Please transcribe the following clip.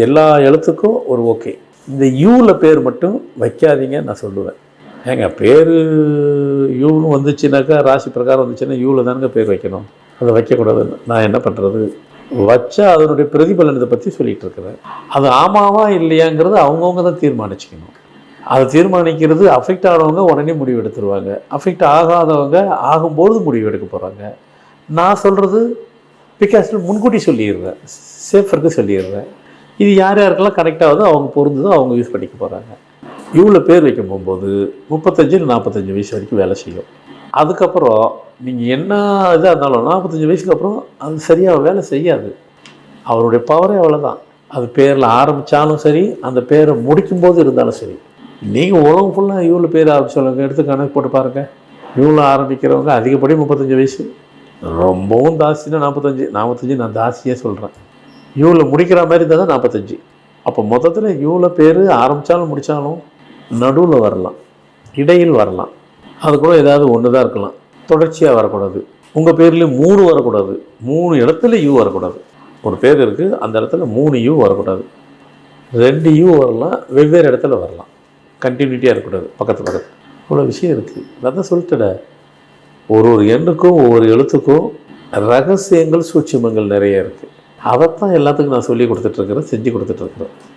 எல்லா எழுத்துக்கும் ஒரு ஓகே. இந்த யூவில் பேர் மட்டும் வைக்காதீங்க நான் சொல்லுவேன். ஏங்க பேர் யூன்னு வந்துச்சுனாக்கா, ராசி பிரகாரம் வந்துச்சுன்னா யூவில் தானுங்க பேர் வைக்கணும். அதை வைக்கக்கூடாதுன்னு நான் என்ன பண்ணுறது? வச்சா அதனுடைய பிரதிபலனத்தை பற்றி சொல்லிகிட்டு இருக்கிறேன். அது ஆமாவா இல்லையாங்கிறது அவங்கவுங்க தான் தீர்மானிச்சுக்கணும். அதை தீர்மானிக்கிறது அஃபெக்ட் ஆனவங்க உடனே முடிவு எடுத்துருவாங்க. அஃபெக்ட் ஆகாதவங்க ஆகும்போது முடிவு எடுக்க போகிறாங்க. நான் சொல்கிறது பிகாஸ் முன்கூட்டி சொல்லிடுறேன், சேஃபருக்கு சொல்லிடுறேன். இது யார் யாருக்கெல்லாம் கரெக்டாகுதோ அவங்க பொருந்ததோ அவங்க யூஸ் பண்ணிக்க போகிறாங்க. இவ்வளோ பேர் வைக்க போகும்போது 35-45 வயசு வரைக்கும் வேலை செய்யும். அதுக்கப்புறம் நீங்கள் என்ன இதாக இருந்தாலும் 45 வயசுக்கு அப்புறம் அது சரியாக வேலை செய்யாது. அவருடைய பவரே அவ்வளோதான். அது பேரில் ஆரம்பித்தாலும் சரி, அந்த பேரை முடிக்கும்போது இருந்தாலும் சரி. நீங்கள் உலகம் ஃபுல்லாக இவ்வளோ பேர் ஆரம்பிச்சவங்க எடுத்து கணக்கு போட்டு பாருங்கள். இவ்வளோ ஆரம்பிக்கிறவங்க அதிகப்படி 35 வயசு, ரொம்பவும் தாசின்னா 45 நான் தாசியே சொல்கிறேன். இவ்வளோ முடிக்கிற மாதிரி இருந்தால் தான் 45. அப்போ மொத்தத்தில் இவ்வளோ பேர் ஆரம்பித்தாலும் முடித்தாலும் நடுவில் வரலாம், இடையில் வரலாம். அது கூட ஏதாவது ஒன்று தான் இருக்கலாம், தொடர்ச்சியாக வரக்கூடாது. உங்கள் பேர்லேயும் 3 வரக்கூடாது, 3 இடத்துல யூ வரக்கூடாது. ஒரு பேர் இருக்குது, அந்த இடத்துல 3 யூ வரக்கூடாது, 2 யூ வரலாம், வெவ்வேறு இடத்துல வரலாம். கண்டினியூட்டியாக இருக்கக்கூடாது, பக்கத்து இவ்வளோ விஷயம் இருக்குது. அதான் சொல்லிட்டேன், ஒரு எண்ணுக்கும் ஒவ்வொரு எழுத்துக்கும் ரகசியங்கள் சூட்சுமங்கள் நிறைய இருக்குது. அதைத்தான் எல்லாத்துக்கும் நான் சொல்லி கொடுத்துட்ருக்குறேன், செஞ்சு கொடுத்துட்ருக்குறேன்.